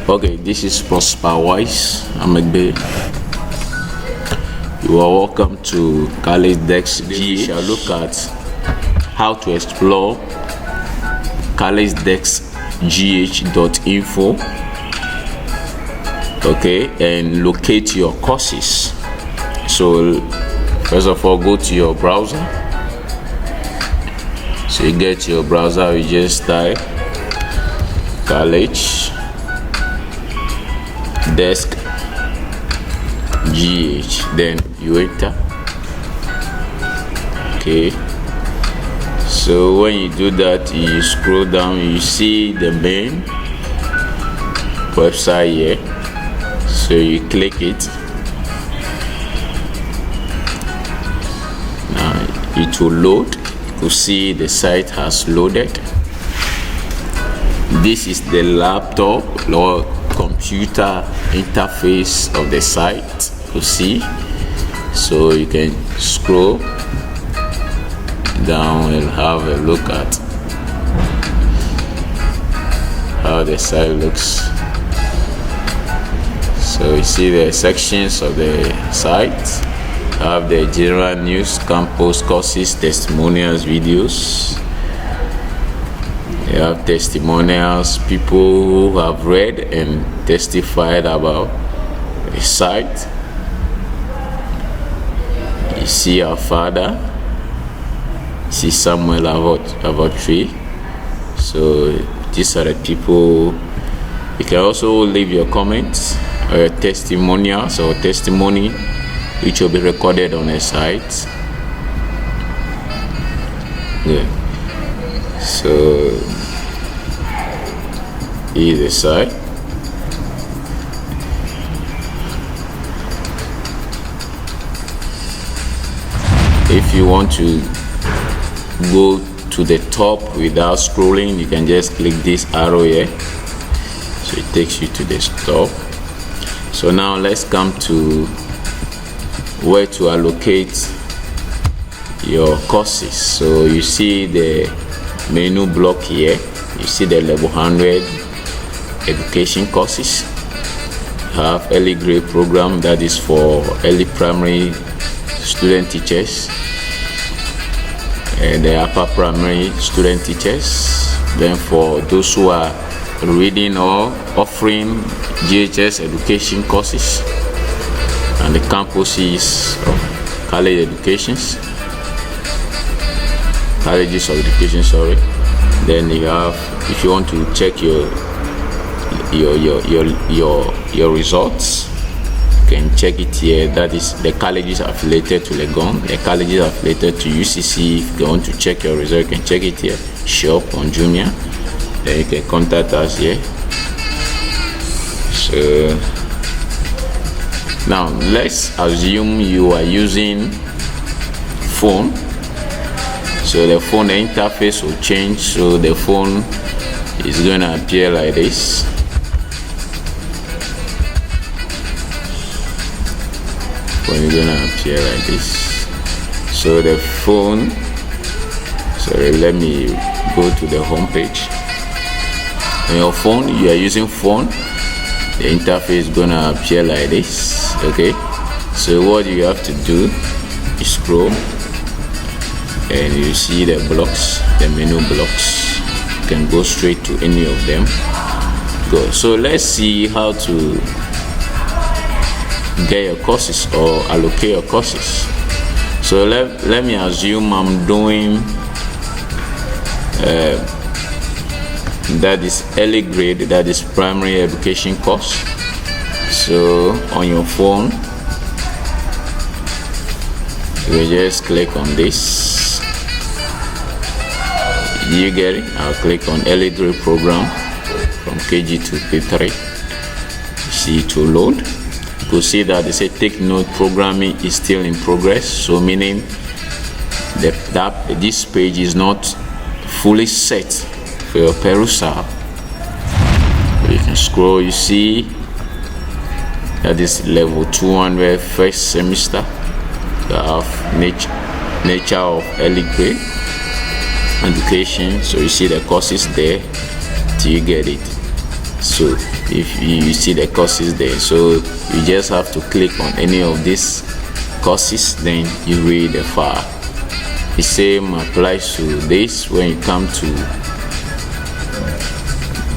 Okay, this is Prosper Wise. I'm Egbe. You are welcome to Collegedeskgh. We shall look at how to explore Collegedeskgh.info. Okay, and locate your courses. So first of all, go to your browser. So you get your browser, you just type Collegedeskgh, then you enter. Okay, so when you do that, you scroll down, you see the main website here. So you click it. Now it will load. You see the site has loaded. This is the laptop or computer interface of the site. You see, so you can scroll down and have a look at how the site looks. So you see the sections of the site. Have the general news, campus courses, testimonials, videos. You have testimonials, people who have read and testified about the site. You see our father. You see Samuel Avatri. So these are the people. You can also leave your comments or your testimonials or testimony, which will be recorded on the site. Yeah. So here's the site. If you want to go to the top without scrolling, you can just click this arrow here. So it takes you to the top. So now let's come to where to allocate your courses. So you see the menu block here. You see the level 100 education courses. You have early grade program, that is for early primary student teachers, and the upper primary student teachers. Then for those who are reading or offering GHS education courses, and the campuses of colleges of education, sorry. Then you have, if you want to check your results, you can check it here. That is the colleges affiliated to Legon, the colleges affiliated to UCC. If you want to check your result, you can check it here. Shop on Jumia. Then you can contact us here. So now let's assume you are using phone. So the phone, the interface will change. So the phone is going to appear like this. Phone is going to appear like this. So the phone, sorry, let me go to the home page. On your phone, you are using phone, the interface is going to appear like this. Okay, so what you have to do is scroll and you see the blocks, the menu blocks. You can go straight to any of them. Go. So let's see how to get your courses or allocate your courses. So let me assume I'm doing that is early grade, that is primary education course. So on your phone, you just click on this. You get it? I'll click on early grade program from KG to P3. You see it will load. You could see that they say take note, programming is still in progress. So meaning that this page is not fully set for your perusal. You can scroll. You see that is level 200 first semester. You have nature of early grade education. So you see the courses there till you get it. So if you see the courses there. So you just have to click on any of these courses, then you read the file. The same applies to this when you come to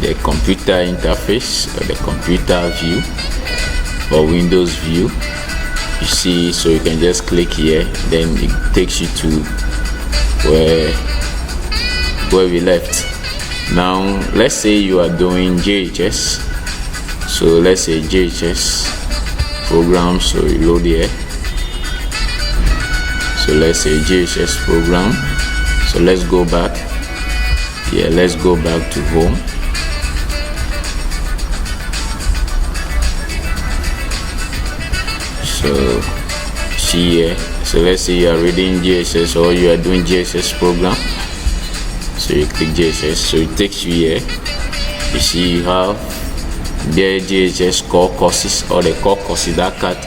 the computer interface or the computer view or Windows view. You see, so you can just click here, then it takes you to where we left. Now let's say you are doing JHS. So let's say JHS program, so you load here. So let's say JHS program. So let's go back. Yeah, let's go back to home. So see here. So let's say you are reading JHS or you are doing JHS program. So you click JHS. So it takes you here. You see you have the JHS core courses, or the core courses that cut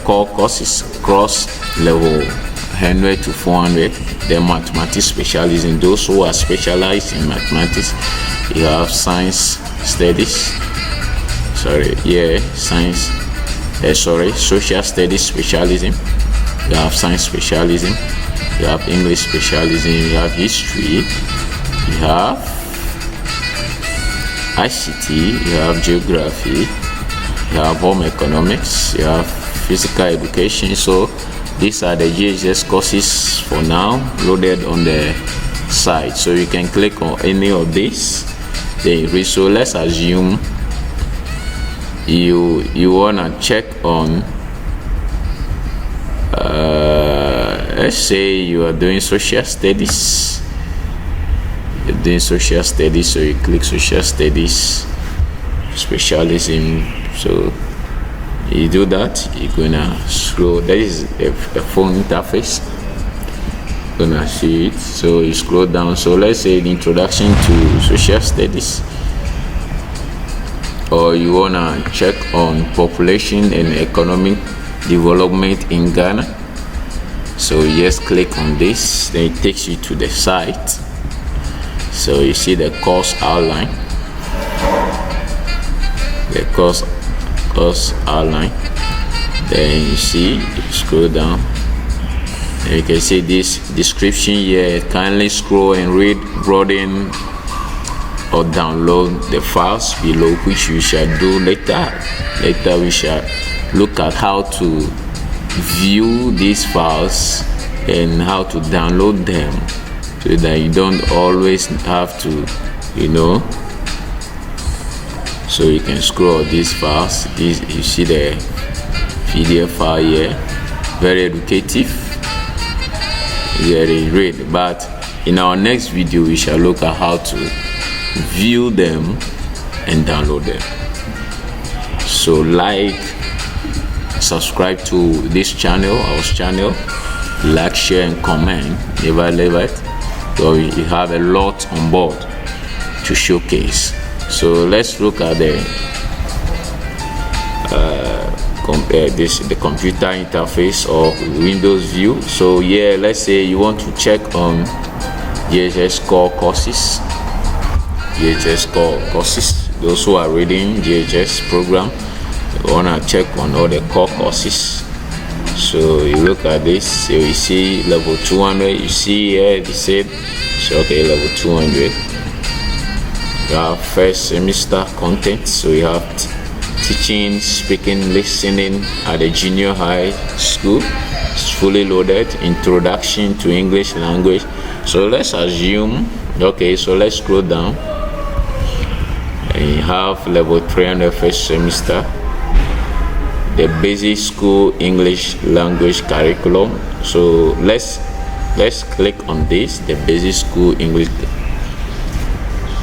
core courses cross level 100 to 400. The mathematics specialism, those who are specialized in mathematics. You have science studies, social studies specialism. You have science specialism, you have English specialism, you have history, you have ICT, you have geography, you have home economics, you have physical education. So these are the JHS courses for now loaded on the site. So you can click on any of these, then you read. So let's assume you wanna check on let's say you are doing social studies. You're doing social studies, so you click social studies specialism. So you do that, you're gonna scroll. That is a phone interface. You're gonna see it. So you scroll down. So let's say the introduction to social studies, or you wanna check on population and economic development in Ghana. So you just click on this, then it takes you to the site. So you see the course outline, then you see, you scroll down and you can see this description here. Kindly scroll and read, broaden or download the files below, which we shall do later. We shall look at how to view these files and how to download them, so that you don't always have to, so you can scroll these files. You see the PDF file here, very educative, very read. But in our next video we shall look at how to view them and download them. So subscribe to this channel, our channel, like, share and comment. Never leave it. So we have a lot on board to showcase. So let's look at the computer interface or Windows view. So yeah, let's say you want to check on JHS core courses. Those who are reading JHS program, you wanna check on all the core courses. So you look at this, so you see level 200. You see here they said, so okay, level 200. You have first semester content. So you have teaching, speaking, listening at the junior high school. It's fully loaded. Introduction to English language. So let's assume, okay, so let's scroll down and you have level 300 first semester, the basic school English language curriculum. So let's click on this, the basic school English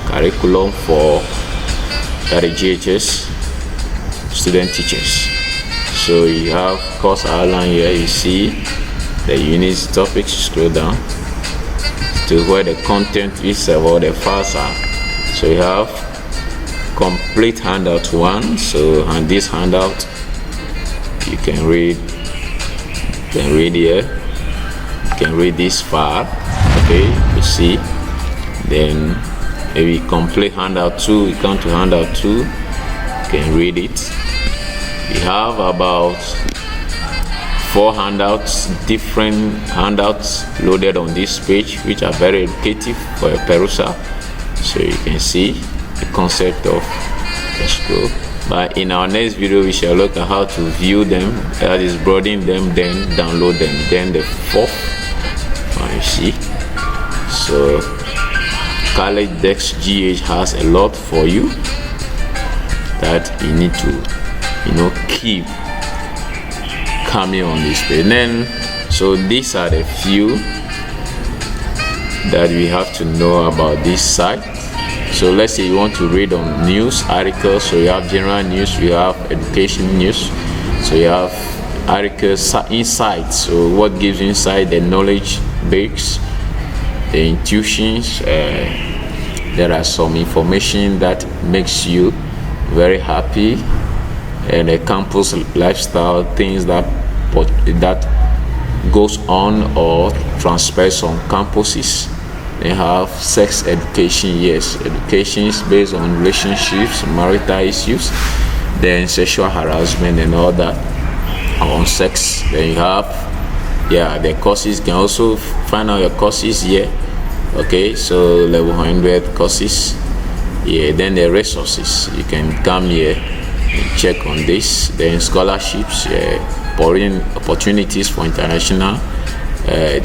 curriculum for the JHS student teachers. So you have course outline here. You see the units, topics. Scroll down to where the content is about the files are. So you have complete handout 1. So and this handout you can read here. You can read this file. Okay, you see, then maybe complete handout 2, you come to handout 2, you can read it. We have about 4 handouts, different handouts loaded on this page, which are very educative for a perusal. So you can see the concept of the scroll. But in our next video, we shall look at how to view them, that is broaden them, then download them. Then the 4th one, you see. So Collegedeskgh has a lot for you that you need to, keep coming on this page. And then, so these are the few that we have to know about this site. So let's say you want to read on news articles. So you have general news, you have education news, so you have articles, insights. So what gives you insight? The knowledge base, the intuitions. There are some information that makes you very happy, and a campus lifestyle, things that goes on or transpires on campuses. They have sex education, yes, education is based on relationships, marital issues, then sexual harassment and all that on sex. Then you have, the courses. You can also find out your courses here. Okay, so level 100 courses. Then the resources, you can come here and check on this. Then scholarships, opportunities for international. That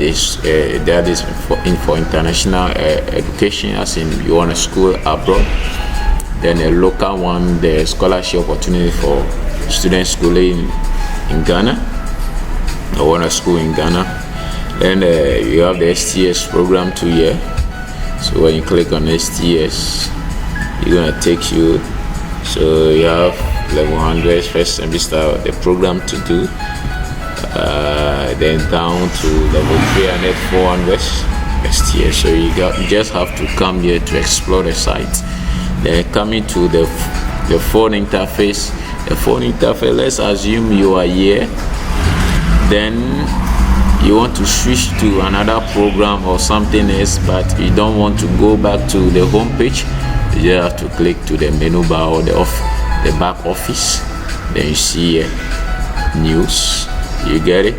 is for international education, as in you want a school abroad. Then a local one, the scholarship opportunity for students schooling in Ghana, or want a school in Ghana. Then you have the STS program 2 year. So when you click on STS, it's gonna take you. So you have level 100 first semester the program to do. Then down to level 300, 400 STS. So you just have to come here to explore the site. Then coming to the phone interface. The phone interface, let's assume you are here, then you want to switch to another program or something else, but you don't want to go back to the home page. You just have to click to the menu bar or the back office. Then you see news, you get it.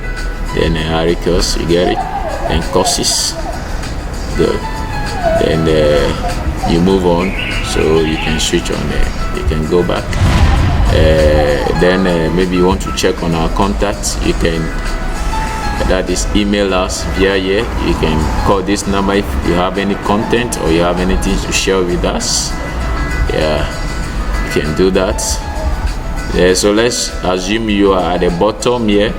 Then articles, you get it. Then courses, good. Then you move on, so you can switch on there. You can go back. Then maybe you want to check on our contacts. You can, that is, email us via here. You can call this number if you have any content or you have anything to share with us. You can do that. So let's assume you are at the bottom here.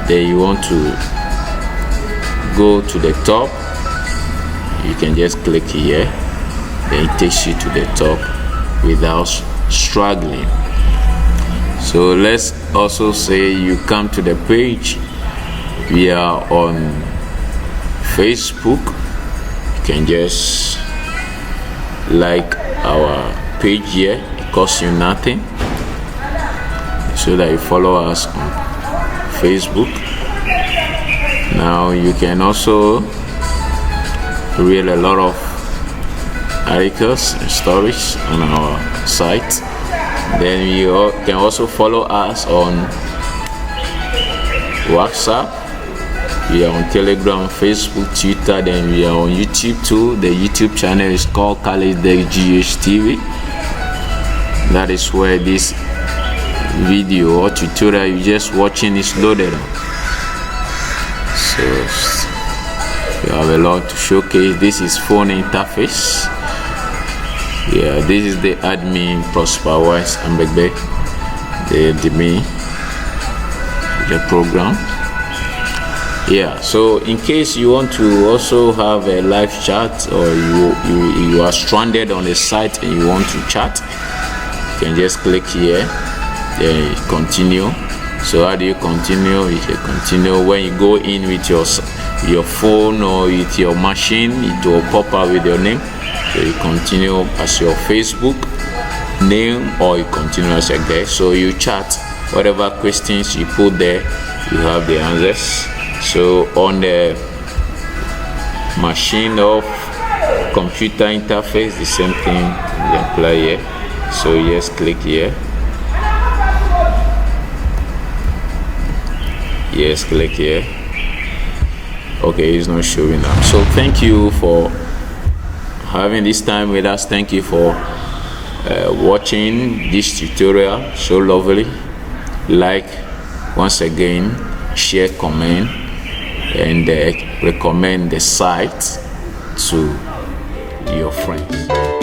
Then you want to go to the top. You can just click here. Then it takes you to the top without struggling. So let's also say you come to the page. We are on Facebook. You can just like our page here. It costs you nothing, so that you follow us on Facebook. Now you can also read a lot of articles and stories on our site. Then you can also follow us on WhatsApp. We are on Telegram, Facebook, Twitter. Then we are on YouTube too. The YouTube channel is called Collegedeskgh TV. That is where this video or tutorial you just watching is loaded on. So you have a lot to showcase. This is phone interface. This is the admin Prosper Wise Ambegbe, the admin, the program. So in case you want to also have a live chat, or you are stranded on a site and you want to chat, you can just click here. Then continue. So how do you continue? You can continue when you go in with your phone or with your machine. It will pop up with your name. So you continue as your Facebook name, or you continue as your guest. So you chat whatever questions you put there, you have the answers. So on the machine of computer interface, the same thing we apply here. So just click here. Yes, click here. Okay, it's not showing up. So thank you for having this time with us. Thank you for watching this tutorial. So lovely. Like, once again, share, comment, and recommend the site to your friends.